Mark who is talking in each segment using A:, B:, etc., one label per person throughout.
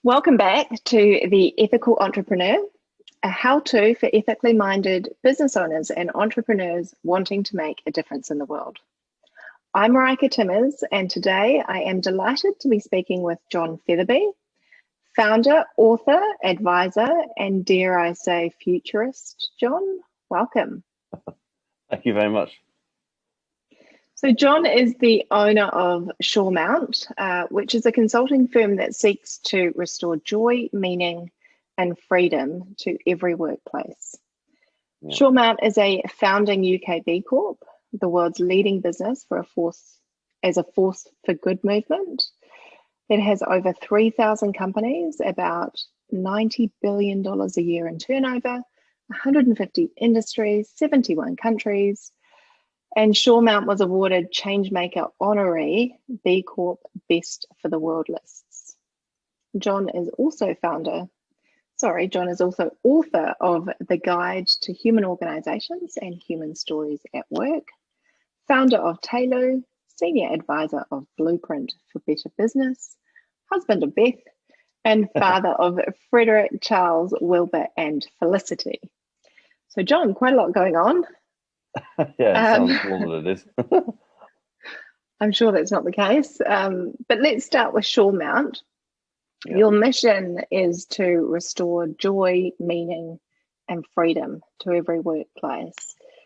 A: Welcome back to The Ethical Entrepreneur, a how-to for ethically minded business owners and entrepreneurs wanting to make a difference in the world. I'm Marika Timmers, and today I am delighted to be speaking with John Featherby, founder, author, advisor, and dare I say futurist. John, welcome.
B: Thank you very much.
A: So John is the owner of Shoremount, which is a consulting firm that seeks to restore joy, meaning, and freedom to every workplace. Yeah. Shoremount is a founding UK B Corp, the world's leading business for a force for good movement. It has over 3,000 companies, about $90 billion a year in turnover, 150 industries, 71 countries. And Shoremount was awarded Changemaker Honorary B Corp Best for the World lists. John is also author of The Guide to Human Organizations and Human Stories at Work, founder of Taylor, senior advisor of Blueprint for Better Business, husband of Beth, and father of Frederick, Charles, Wilbur, and Felicity. So John, quite a lot going on.
B: Yeah, it sounds more than it is.
A: I'm sure that's not the case. But let's start with Shoremount. Yeah. Your mission is to restore joy, meaning, and freedom to every workplace.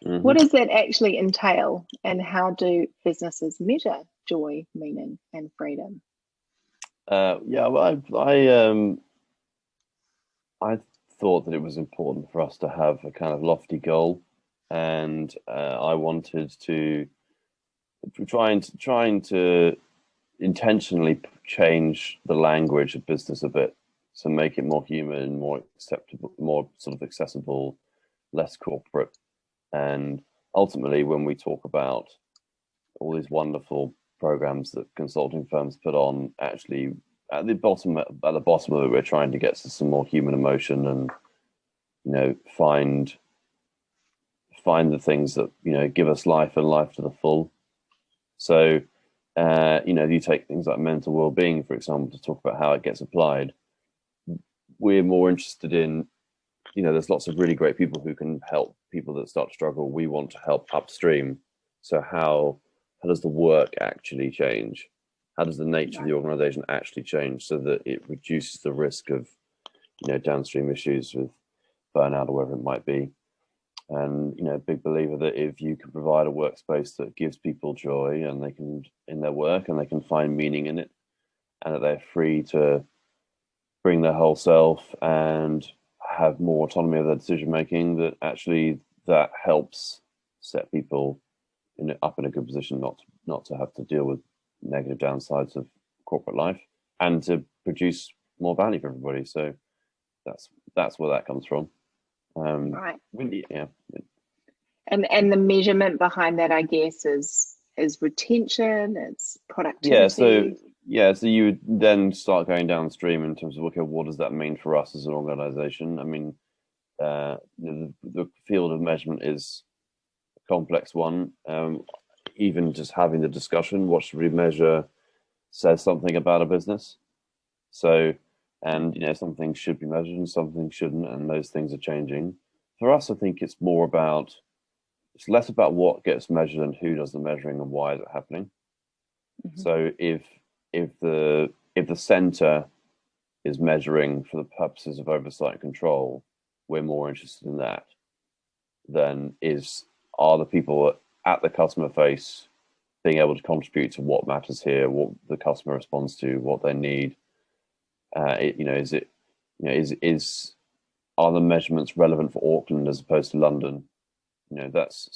A: Mm-hmm. What does that actually entail, and how do businesses measure joy, meaning, and freedom?
B: I thought that it was important for us to have a kind of lofty goal. And I wanted to trying to intentionally change the language of business a bit, so make it more human, more acceptable, more sort of accessible, less corporate. And ultimately, when we talk about all these wonderful programs that consulting firms put on, actually at the bottom of it, we're trying to get to some more human emotion and find the things that give us life and life to the full. So you take things like mental well-being, for example, to talk about how it gets applied. We're more interested in there's lots of really great people who can help people that start to struggle. We want to help upstream. So how does the work actually change? How does the nature of the organization actually change so that it reduces the risk of downstream issues with burnout or whatever it might be? And big believer that if you can provide a workspace that gives people joy and they can in their work and they can find meaning in it, and that they're free to bring their whole self and have more autonomy of their decision making, that actually that helps set people up in a good position not to have to deal with negative downsides of corporate life and to produce more value for everybody. So that's where that comes from.
A: Right.
B: Yeah.
A: And the measurement behind that, I guess, is retention, it's productivity.
B: So you would then start going downstream in terms of, okay, what does that mean for us as an organization? I mean, the field of measurement is a complex one. Even just having the discussion, what should we measure, says something about a business. So, and some things should be measured and some things shouldn't, and those things are changing. For us, I think it's less about what gets measured and who does the measuring and why is it happening. Mm-hmm. So if the center is measuring for the purposes of oversight and control, we're more interested in that than are the people at the customer face being able to contribute to what matters here, what the customer responds to, what they need. Are the measurements relevant for Auckland as opposed to London? That's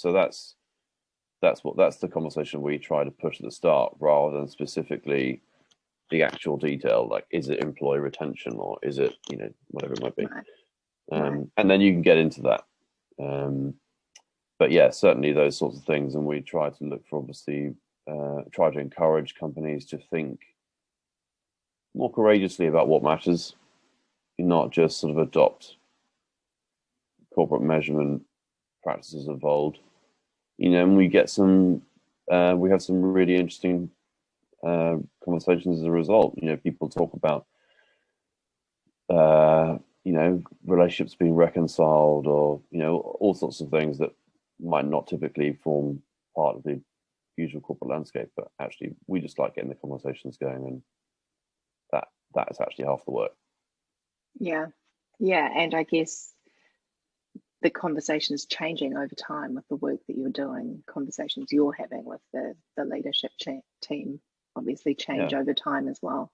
B: the conversation we try to push at the start, rather than specifically the actual detail, like is it employee retention or is it whatever it might be. Right. And then you can get into that. But yeah, certainly those sorts of things, and we try to look for, obviously, try to encourage companies to think more courageously about what matters, not just sort of adopt corporate measurement practices of old. And we have some really interesting conversations as a result. People talk about relationships being reconciled, or all sorts of things that might not typically form part of the usual corporate landscape. But actually, we just like getting the conversations going, and that is actually half the work.
A: Yeah. Yeah. And I guess the conversation is changing over time with the work that you're doing, conversations you're having with the leadership team obviously change
B: Yeah,
A: over time as well.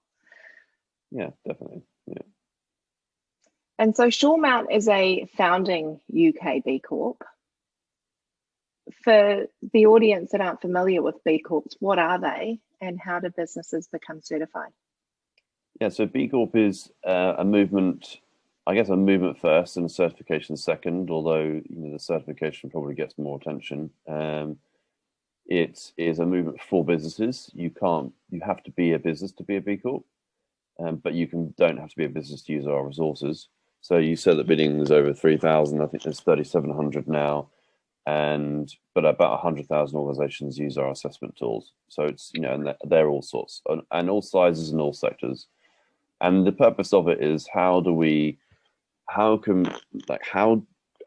B: yeah, definitely. Yeah.
A: And so Shoremount is a founding UK B Corp. For the audience that aren't familiar with B Corps, what are they and how do businesses become certified?
B: Yeah, so B Corp is a movement, I guess a movement first and a certification second, although the certification probably gets more attention. It is a movement for businesses. You have to be a business to be a B Corp, but don't have to be a business to use our resources. So you said that bidding is over 3,000. I think there's 3,700 now, but about 100,000 organizations use our assessment tools. So it's and they're all sorts and all sizes and all sectors. And the purpose of it is how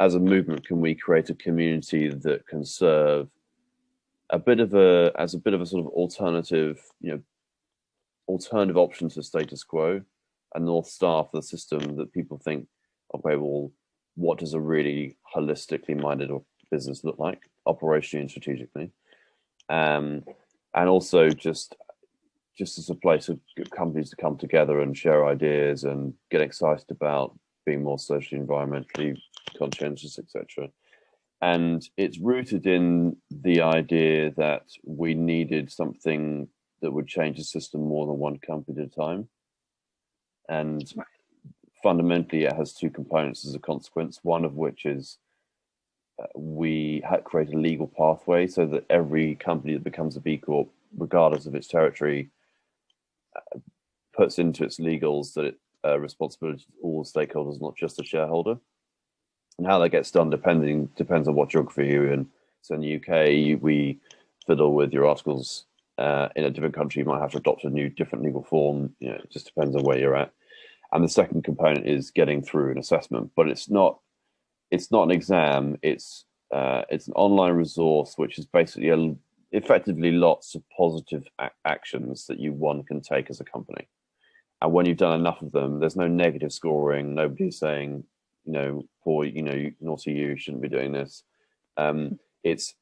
B: as a movement can we create a community that can serve a bit of a sort of alternative option to status quo, a north star for the system that people think, okay, well, what does a really holistically minded business look like, operationally and strategically, and also just as a place of companies to come together and share ideas and get excited about being more socially, environmentally conscientious, etc. And it's rooted in the idea that we needed something that would change the system more than one company at a time. And fundamentally, it has two components as a consequence, one of which is we create a legal pathway so that every company that becomes a B Corp, regardless of its territory, puts into its legals that responsibility to all stakeholders, not just the shareholder. And how that gets done depends on what geography you're in. So in the UK, we fiddle with your articles. In a different country, you might have to adopt a different legal form. It just depends on where you're at. And the second component is getting through an assessment, but it's not an exam. It's an online resource which is basically effectively lots of positive actions that one can take as a company. And when you've done enough of them, there's no negative scoring. Nobody's saying, poor, naughty you, shouldn't be doing this. It's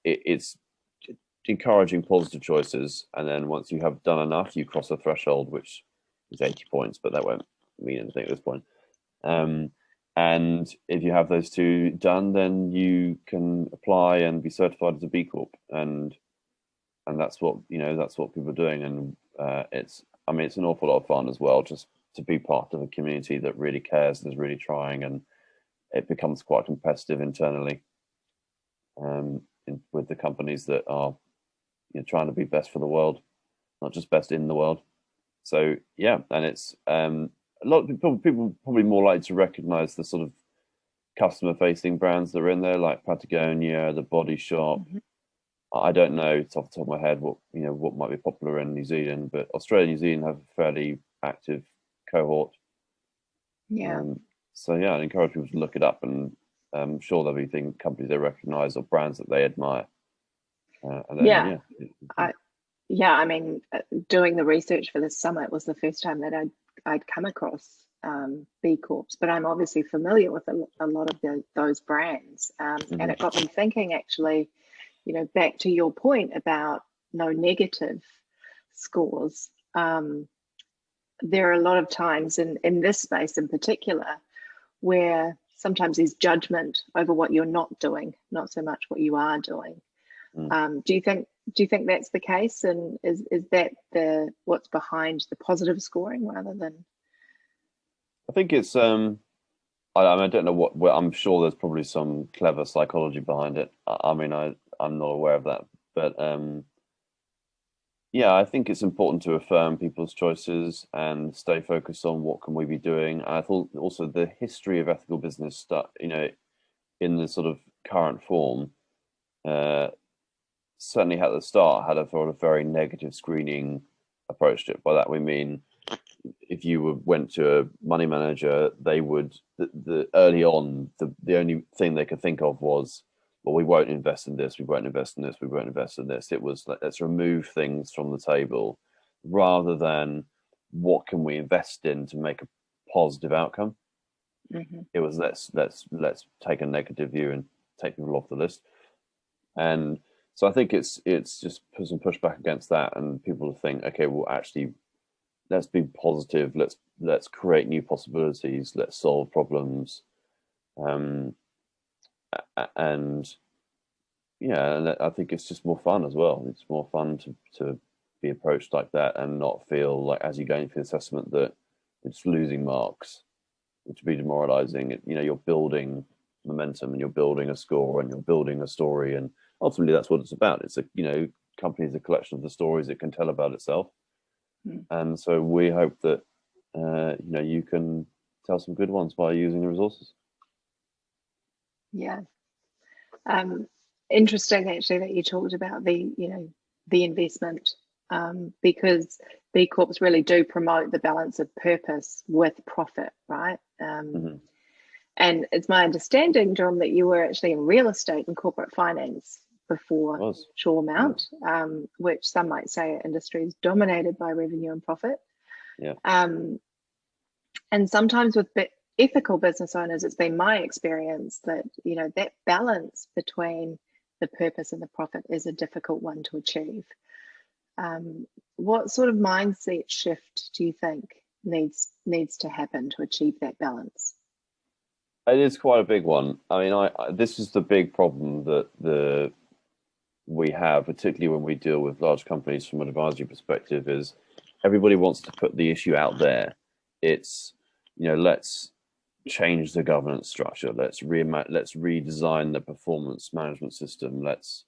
B: encouraging positive choices. And then once you have done enough, you cross a threshold, which is 80 points, but that won't mean anything at this point. And if you have those two done, then you can apply and be certified as a B Corp. And that's what people are doing. And it's an awful lot of fun as well, just to be part of a community that really cares and is really trying, and it becomes quite competitive internally with the companies that are trying to be best for the world, not just best in the world. So yeah, and it's a lot of people probably more likely to recognize the sort of customer facing brands that are in there, like Patagonia, the Body Shop. Mm-hmm. I don't know off the top of my head what might be popular in New Zealand, but Australia and New Zealand have a fairly active cohort.
A: Yeah.
B: So yeah, I encourage people to look it up, and I'm sure there'll be companies they recognise or brands that they admire.
A: I mean, doing the research for this summit was the first time that I'd come across B Corps, but I'm obviously familiar with a lot of those brands, mm-hmm. And it got me thinking, actually, back to your point about no negative scores. There are a lot of times in this space in particular where sometimes there's judgment over what you're not doing, not so much what you are doing. Mm. Do you think that's the case, and is that what's behind the positive scoring rather than?
B: I think it's I don't know what I'm sure there's probably some clever psychology behind it. I'm not aware of that, but yeah, I think it's important to affirm people's choices and stay focused on what can we be doing. And I thought also the history of ethical business in the sort of current form, certainly at the start had a sort of very negative screening approach to it. By that we mean if you went to a money manager, they would early on the only thing they could think of was, well, we won't invest in this, we won't invest in this, we won't invest in this. It was like, let's remove things from the table rather than what can we invest in to make a positive outcome.
A: Mm-hmm.
B: It was let's take a negative view and take people off the list. And so I think it's just put some pushback against that, and people think, okay, well, actually, let's be positive. Let's create new possibilities. Let's solve problems. And yeah, and I think it's just more fun as well. It's more fun to be approached like that and not feel like as you're going through the assessment that it's losing marks, which would be demoralizing. You know, you're building momentum and you're building a score and you're building a story, and ultimately that's what it's about. It's a company is a collection of the stories it can tell about itself. And so we hope that you can tell some good ones by using the resources.
A: Yeah. Interesting actually that you talked about the investment, because B Corps really do promote the balance of purpose with profit, right? And it's my understanding, John, that you were actually in real estate and corporate finance before Shoremount, which some might say are industries dominated by revenue and profit.
B: Yeah.
A: And sometimes with ethical business owners, it's been my experience that that balance between the purpose and the profit is a difficult one to achieve. What sort of mindset shift do you think needs to happen to achieve that balance?
B: It is quite a big one. I mean, this is the big problem that we have, particularly when we deal with large companies from an advisory perspective, is everybody wants to put the issue out there. It's, let's change the governance structure. Let's redesign the performance management system. Let's,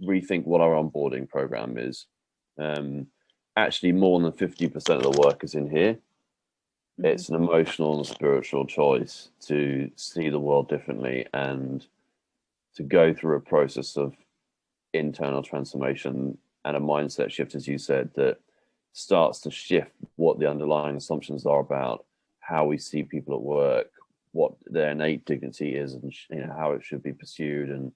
B: rethink what our onboarding program is. Actually, more than 50% of the work is in here. It's an emotional and spiritual choice to see the world differently and to go through a process of internal transformation and a mindset shift, as you said, that starts to shift what the underlying assumptions are about how we see people at work, what their innate dignity is, and how it should be pursued, and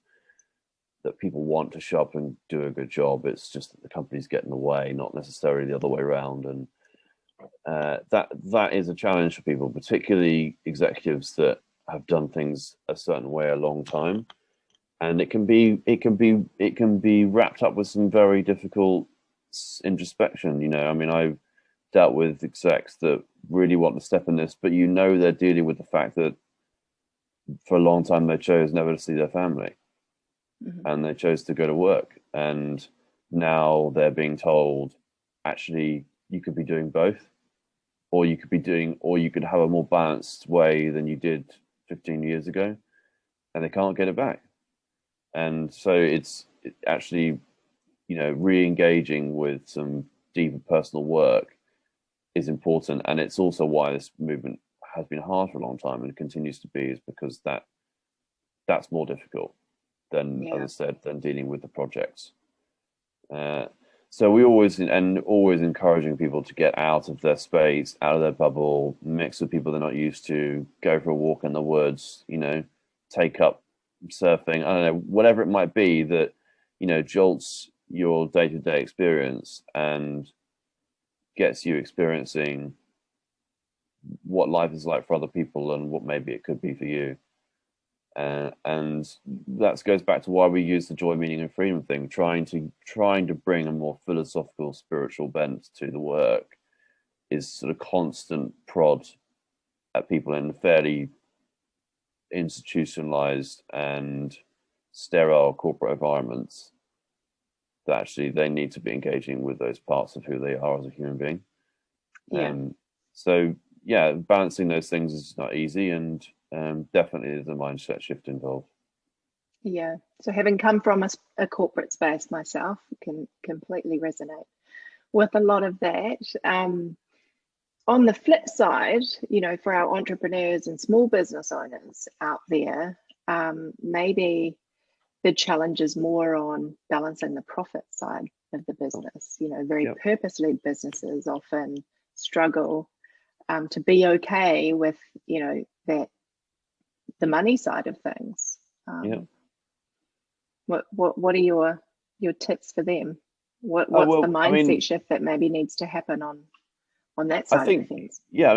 B: that people want to show up and do a good job. It's just that the companies get in the way, not necessarily the other way around. And that is a challenge for people, particularly executives that have done things a certain way a long time. And it can be wrapped up with some very difficult introspection. I mean, I've dealt with execs that really want to step in this, but they're dealing with the fact that for a long time they chose never to see their family, and they chose to go to work, and now they're being told, actually, you could be doing both, or you could have a more balanced way than you did 15 years ago, and they can't get it back. And so it's actually, re-engaging with some deeper personal work is important. And it's also why this movement has been hard for a long time and continues to be, is because that's more difficult than, as I said, than dealing with the projects. So we always encouraging people to get out of their space, out of their bubble, mix with people they're not used to, go for a walk in the woods, take up surfing, I don't know, whatever it might be that, jolts your day-to-day experience and gets you experiencing what life is like for other people and what maybe it could be for you. And that goes back to why we use the joy, meaning, and freedom thing, trying to bring a more philosophical, spiritual bent to the work, is sort of constant prod at people in fairly institutionalized and sterile corporate environments that actually they need to be engaging with those parts of who they are as a human being. So balancing those things is not easy, and definitely there's a mindset shift involved.
A: So having come from a corporate space myself, can completely resonate with a lot of that. On the flip side, for our entrepreneurs and small business owners out there, maybe the challenge is more on balancing the profit side. of the business. You know, very
B: Yep.
A: purpose-led businesses often struggle to be okay with, you know, that the money side of things.
B: Yeah.
A: What are your tips for them? What's
B: well,
A: the
B: I
A: mindset
B: mean,
A: shift that maybe needs to happen on that
B: I
A: side of the
B: think,
A: fence?
B: yeah,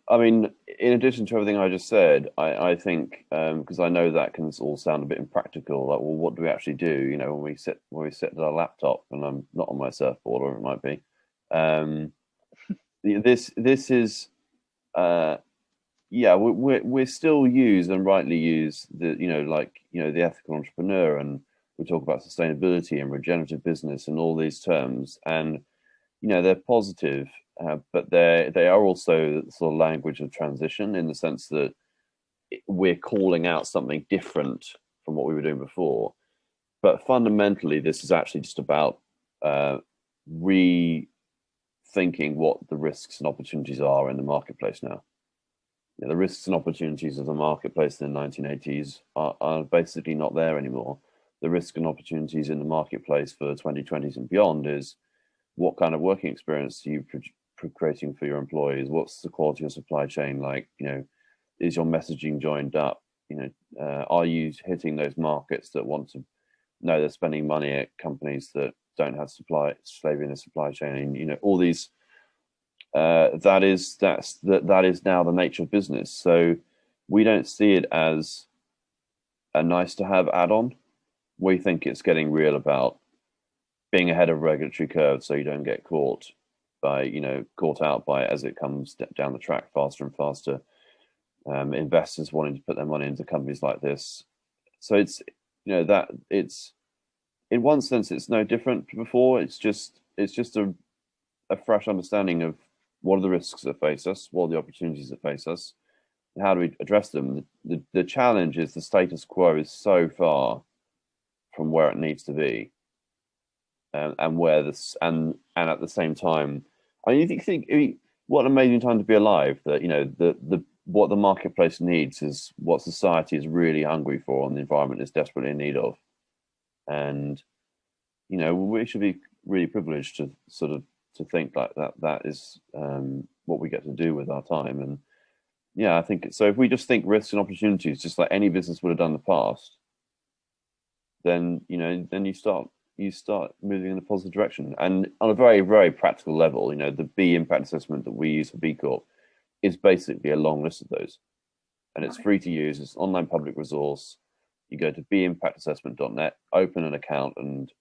B: I mean, in addition to everything I just said, I think, because I know that can all sound a bit impractical, like, well, what do we actually do? You know, when we sit at our laptop and I'm not on my surfboard, or it might be, this is, yeah, we're still use and rightly use the, you know, like, you know, the ethical entrepreneur, and we talk about sustainability and regenerative business and all these terms, and you know, they're positive, but they are also the sort of language of transition, in the sense that we're calling out something different from what we were doing before. But fundamentally, this is actually just about rethinking what the risks and opportunities are in the marketplace now. You know, the risks and opportunities of the marketplace in the 1980s are basically not there anymore. The risks and opportunities in the marketplace for the 2020s and beyond is, what kind of working experience are you creating for your employees? What's the quality of supply chain like? You know, is your messaging joined up? You know, are you hitting those markets that want to know they're spending money at companies that don't have slavery in the supply chain? And, you know, all these, that is now the nature of business. So we don't see it as a nice to have add-on. We think it's getting real about being ahead of regulatory curves, so you don't get caught out by it as it comes down the track faster and faster. Investors wanting to put their money into companies like this. So it's, you know, that it's, in one sense, it's no different to before. It's just a fresh understanding of what are the risks that face us, what are the opportunities that face us, and how do we address them. The challenge is the status quo is so far from where it needs to be. And where this, and at the same time, I mean, you think, what an amazing time to be alive. That, you know, the what the marketplace needs is what society is really hungry for, and the environment is desperately in need of. And you know, we should be really privileged to sort of to think like that. That is what we get to do with our time. And yeah, I think so. If we just think risks and opportunities, just like any business would have done in the past, then, you know, then you start moving in a positive direction. And on a very, very practical level, you know, the B impact assessment that we use for B Corp is basically a long list of those. And it's free to use. It's an online public resource. You go to bimpactassessment.net, open an account, and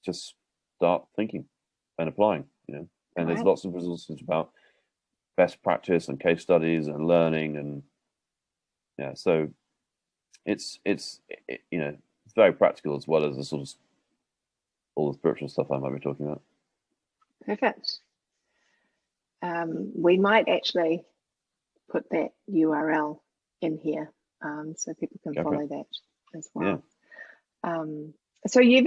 B: just start thinking and applying, you know. And there's lots of resources about best practice and case studies and learning. And yeah, so it's you know, it's very practical, as well as the sort of all the spiritual stuff I might be talking about.
A: Perfect. We might actually put that URL in here, so people can follow that as well. Yeah. So you've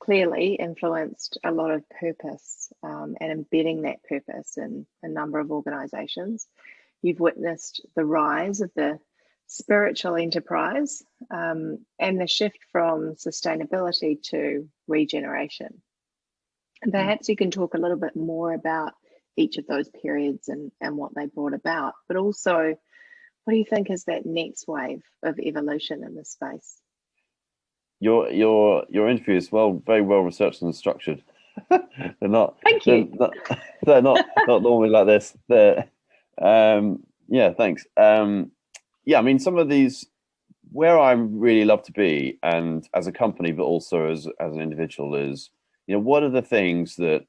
A: clearly influenced a lot of purpose, and embedding that purpose in a number of organizations. You've witnessed the rise of the spiritual enterprise, and the shift from sustainability to regeneration. And perhaps you can talk a little bit more about each of those periods and what they brought about, but also, what do you think is that next wave of evolution in this space?
B: Your interview is very well researched and structured. They're not.
A: Thank you.
B: They're not normally like this. Yeah, thanks. Yeah, I mean, some of these, where I really love to be, and as a company, but also as an individual, is, you know, what are the things that,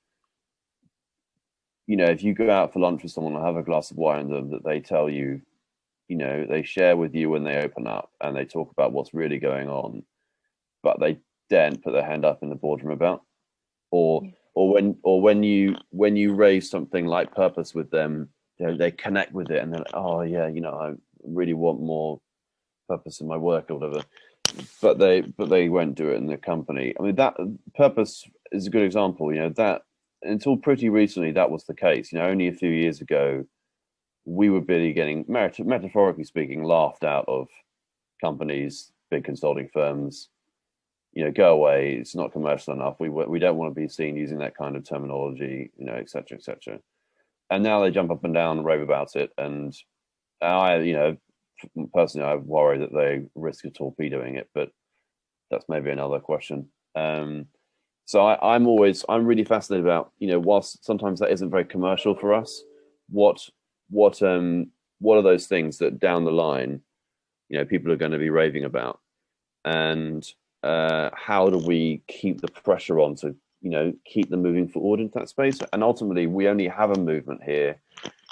B: you know, if you go out for lunch with someone and have a glass of wine with them, that they tell you, you know, they share with you when they open up and they talk about what's really going on, but they daren't put their hand up in the boardroom about, or when you raise something like purpose with them, you know, they connect with it and they're like, oh yeah, you know, I really want more purpose in my work or whatever, but they won't do it in the company. I mean, that purpose is a good example. You know, that until pretty recently that was the case. You know, only a few years ago, we were really getting, metaphorically speaking, laughed out of companies, big consulting firms, go away. It's not commercial enough. We don't want to be seen using that kind of terminology, et cetera, et cetera. And now they jump up and down and rave about it. And I, personally, I worry that they risk of torpedoing it, but that's maybe another question. So I'm really fascinated about, whilst sometimes that isn't very commercial for us, what are those things that down the line, people are going to be raving about, and how do we keep the pressure on to, keep them moving forward into that space? And ultimately, we only have a movement here.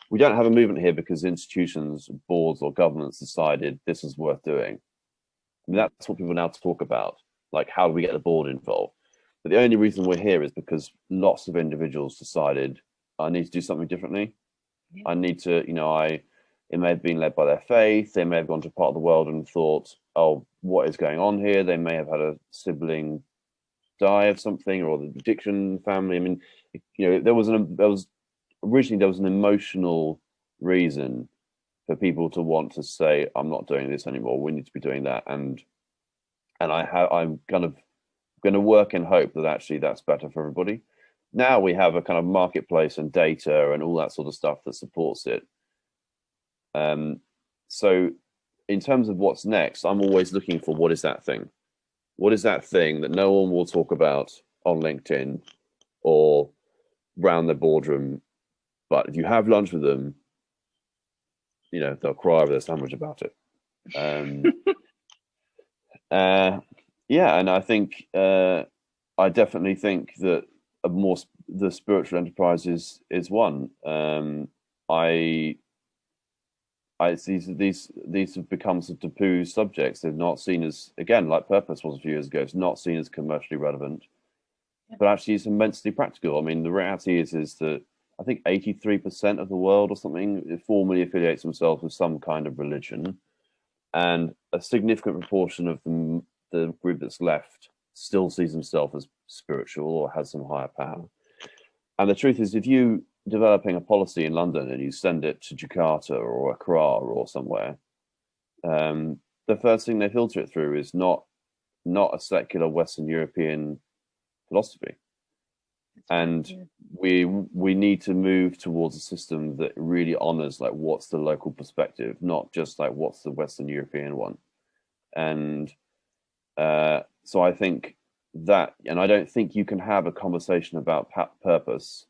B: We don't have a movement here because institutions, boards, or governments decided this is worth doing. I mean, that's what people now talk about. Like, how do we get the board involved? But the only reason we're here is because lots of individuals decided, I need to do something differently. Yeah. I need to, it may have been led by their faith. They may have gone to a part of the world and thought, oh, what is going on here? They may have had a sibling die of something, or the addiction family. I mean, there was originally an emotional reason for people to want to say, I'm not doing this anymore. We need to be doing that. And I'm kind of going to work and hope that actually that's better for everybody. Now we have a kind of marketplace and data and all that sort of stuff that supports it. So in terms of what's next, I'm always looking for what is that thing? What is that thing that no one will talk about on LinkedIn or round their boardroom? But if you have lunch with them, they'll cry over their sandwich about it. Yeah, and I think I definitely think that the spiritual enterprise is one. These have become some taboo subjects. They're not seen as, again, like purpose was a few years ago. It's not seen as commercially relevant, but actually it's immensely practical. I mean, the reality is that I think 83% of the world or something formally affiliates themselves with some kind of religion, and a significant proportion of the group that's left still sees themselves as spiritual or has some higher power. And the truth is, if you developing a policy in London and you send it to Jakarta or Accra or somewhere, the first thing they filter it through is not a secular Western European philosophy. And we need to move towards a system that really honors like what's the local perspective, not just like what's the Western European one. And so I think that, and I don't think you can have a conversation about purpose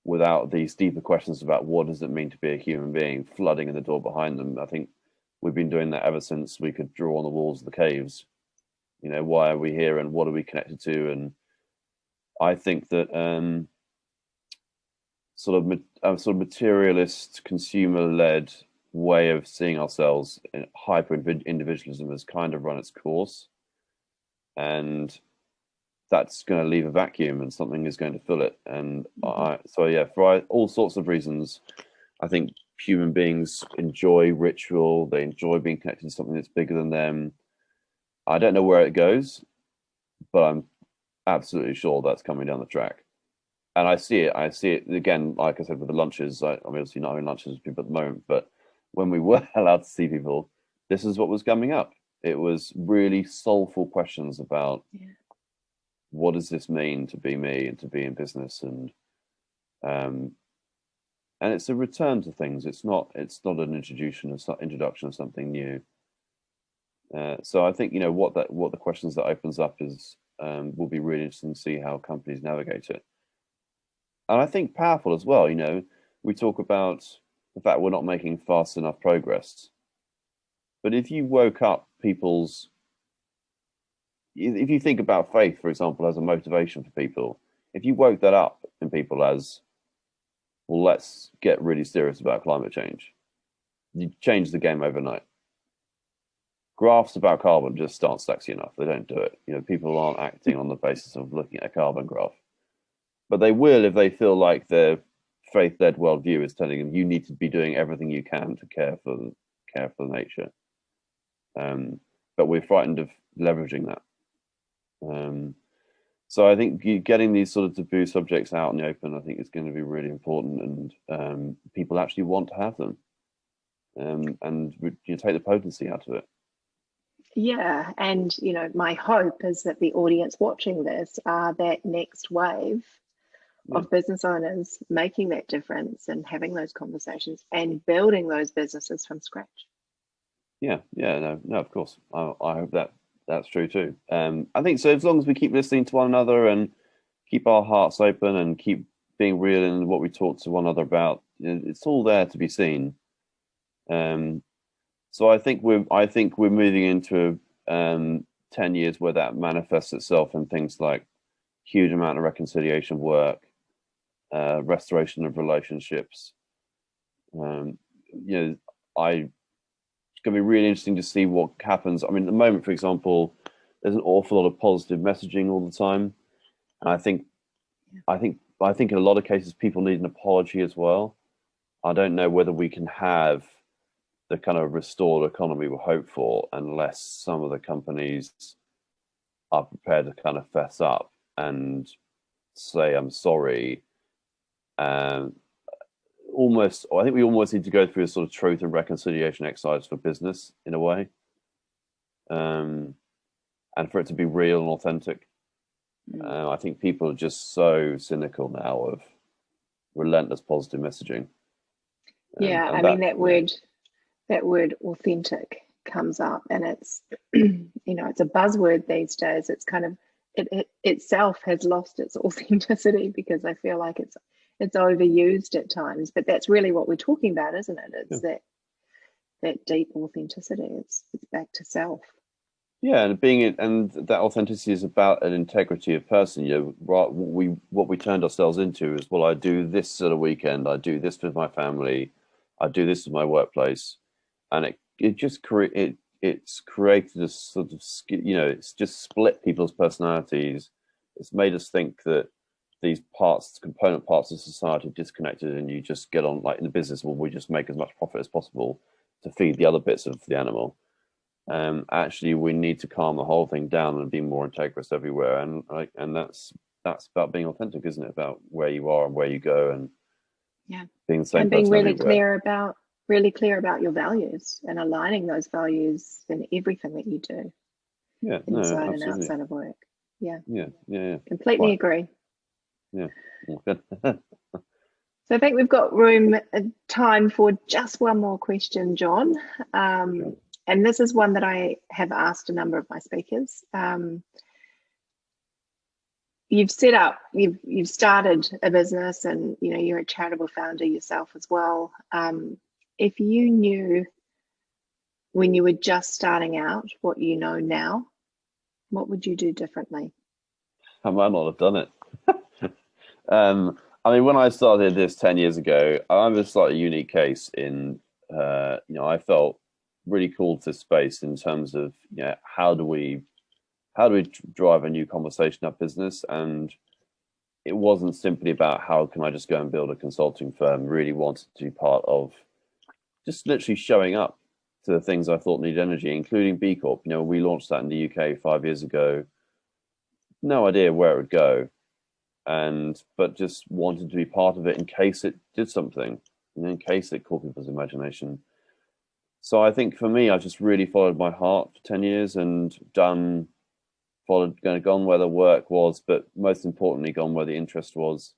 B: without these deeper questions about what does it mean to be a human being flooding in the door behind them. I think we've been doing that ever since we could draw on the walls of the caves. Why are we here and what are we connected to? And I think that sort of materialist, consumer-led way of seeing ourselves in hyper individualism has kind of run its course, and that's going to leave a vacuum and something is going to fill it. And for all sorts of reasons, I think human beings enjoy ritual. They enjoy being connected to something that's bigger than them. I don't know where it goes, but I'm absolutely sure that's coming down the track. And I see it again, like I said, with the lunches. I'm obviously not having lunches with people at the moment, but when we were allowed to see people, this is what was coming up. It was really soulful questions about what does this mean to be me and to be in business, and it's a return to things. It's not an introduction of something new. So I think what the questions that opens up is will be really interesting to see how companies navigate it. And I think powerful as well. We talk about the fact we're not making fast enough progress, but if you woke up if you think about faith, for example, as a motivation for people, if you woke that up in people as, well, let's get really serious about climate change, you change the game overnight. Graphs about carbon just aren't sexy enough. They don't do it. People aren't acting on the basis of looking at a carbon graph, but they will if they feel like their faith-led worldview is telling them you need to be doing everything you can to care for nature. But we're frightened of leveraging that. So I think getting these sort of taboo subjects out in the open, I think, is going to be really important, and people actually want to have them, and take the potency out of it.
A: Yeah, and my hope is that the audience watching this are that next wave
B: Yeah,
A: of business owners making that difference and having those conversations and building those businesses from scratch.
B: yeah, yeah. No, no, of course. I hope that that's true too. I think so. As long as we keep listening to one another and keep our hearts open and keep being real in what we talk to one another about, it's all there to be seen. Um, so I think we're moving into 10 years where that manifests itself in things like huge amount of reconciliation work, restoration of relationships. Um, you know, I It's going to be really interesting to see what happens. I mean, at the moment, for example, there's an awful lot of positive messaging all the time, and I think in a lot of cases people need an apology as well. I don't know whether we can have the kind of restored economy we hope for unless some of the companies are prepared to kind of fess up and say I'm sorry. And I think we almost need to go through a sort of truth and reconciliation exercise for business in a way, um, and for it to be real and authentic. I think people are just so cynical now of relentless positive messaging,
A: Yeah, I
B: and
A: mean
B: that
A: that word authentic comes up, and it's it's a buzzword these days. It's kind of it itself has lost its authenticity because I feel like it's overused at times. But that's really what we're talking about, isn't it?
B: yeah,
A: It's that deep authenticity. It's back to self.
B: yeah, and that authenticity is about an integrity of person. What we turned ourselves into is, well, I do this at a weekend, I do this with my family, I do this with my workplace, and it just it's created a sort of it's just split people's personalities. It's made us think that these component parts of society are disconnected, and you just get on like in the business. Well, we just make as much profit as possible to feed the other bits of the animal. Actually, we need to calm the whole thing down and be more integrous everywhere, and that's about being authentic, isn't it? About where you are and where you go, and
A: Yeah,
B: being the same
A: and being
B: person everywhere.
A: really clear about your values and aligning those values in everything that you do,
B: Yeah, no,
A: inside and
B: absolutely.
A: outside of work. Yeah,
B: Yeah, yeah, yeah.
A: completely
B: Quite.
A: agree.
B: Yeah. Good.
A: So I think we've got room, time for just one more question, John.
B: Sure.
A: And this is one that I have asked a number of my speakers. You've started a business, and you're a charitable founder yourself as well. If you knew when you were just starting out what you know now, what would you do differently?
B: I might not have done it. I mean, when I started this 10 years ago, I'm a slightly unique case in, I felt really called to this space in terms of, how do we drive a new conversation up business? And it wasn't simply about how can I just go and build a consulting firm. Really wanted to be part of just literally showing up to the things I thought needed energy, including B Corp. We launched that in the UK 5 years ago. No idea where it would go, but just wanted to be part of it in case it did something, in case it caught people's imagination. So I think for me, I just really followed my heart for 10 years and gone where the work was, but most importantly, gone where the interest was.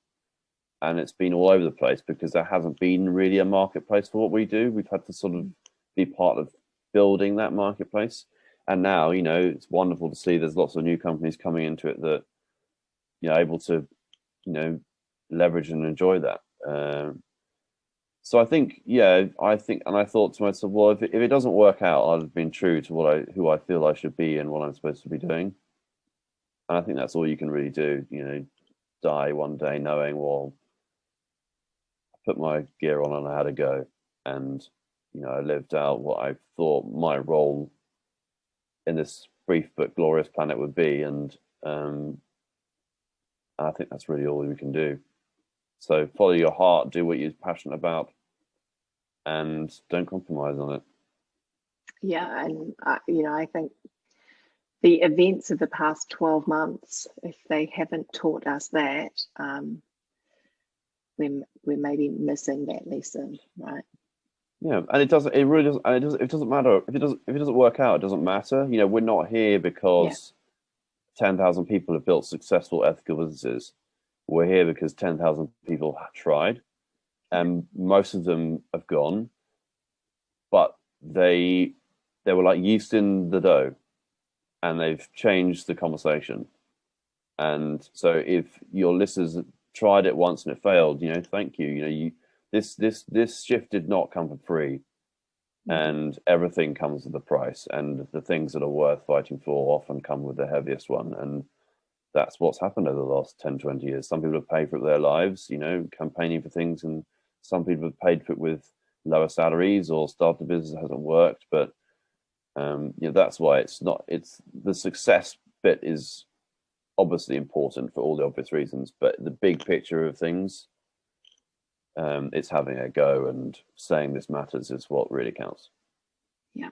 B: And it's been all over the place because there hasn't been really a marketplace for what we do. We've had to sort of be part of building that marketplace. And now, it's wonderful to see there's lots of new companies coming into it that, able to, leverage and enjoy that. So I think, and I thought to myself, well, if it doesn't work out, I'd have been true to who I feel I should be and what I'm supposed to be doing. And I think that's all you can really do, die one day knowing, well, I put my gear on and I had to go. And, I lived out what I thought my role in this brief but glorious planet would be. And I think that's really all we can do. So follow your heart, do what you're passionate about, and don't compromise on it.
A: Yeah, and I think the events of the past 12 months, if they haven't taught us that, we're maybe missing that lesson, right?
B: Yeah, and it doesn't. It really doesn't. And it doesn't matter if it doesn't work out. It doesn't matter. You know, we're not here
A: Yeah.
B: because 10,000 people have built successful ethical businesses. We're here because 10,000 people have tried,
A: Yeah.
B: and most of them have gone, but they were like yeast in the dough, and they've changed the conversation. And so, if your listeners tried it once and it failed, you know, thank you. You know, this shift did not come for free,
A: Mm.
B: and everything comes with a price, and the things that are worth fighting for often come with the heaviest one. And that's what's happened over the last 10, 20 years. Some people have paid for it with their lives, you know, campaigning for things, and some people have paid for it with lower salaries or started a business that hasn't worked. But you know, that's why it's the success bit is obviously important for all the obvious reasons, but the big picture of things, it's having a go and saying this matters is what really counts.
A: Yeah.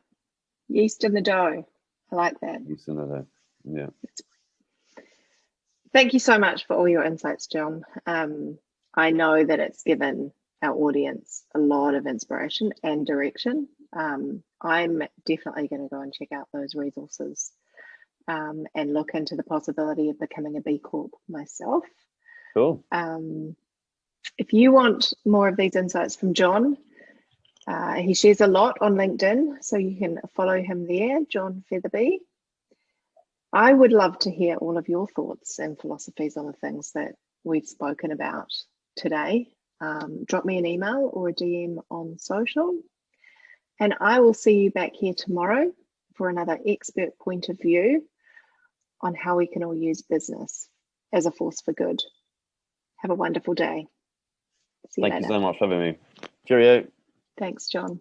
A: Yeast in the dough. I like that.
B: You see that? Yeah.
A: Thank you so much for all your insights, John. I know that it's given our audience a lot of inspiration and direction. I'm definitely going to go and check out those resources and look into the possibility of becoming a B Corp myself.
B: Cool.
A: If you want more of these insights from John, he shares a lot on LinkedIn, so you can follow him there, John Featherby. I would love to hear all of your thoughts and philosophies on the things that we've spoken about today. Drop me an email or a DM on social, and I will see you back here tomorrow for another expert point of view on how we can all use business as a force for good. Have a wonderful day. See you
B: Thank
A: later.
B: you so much for having me. Cheerio.
A: Thanks, John.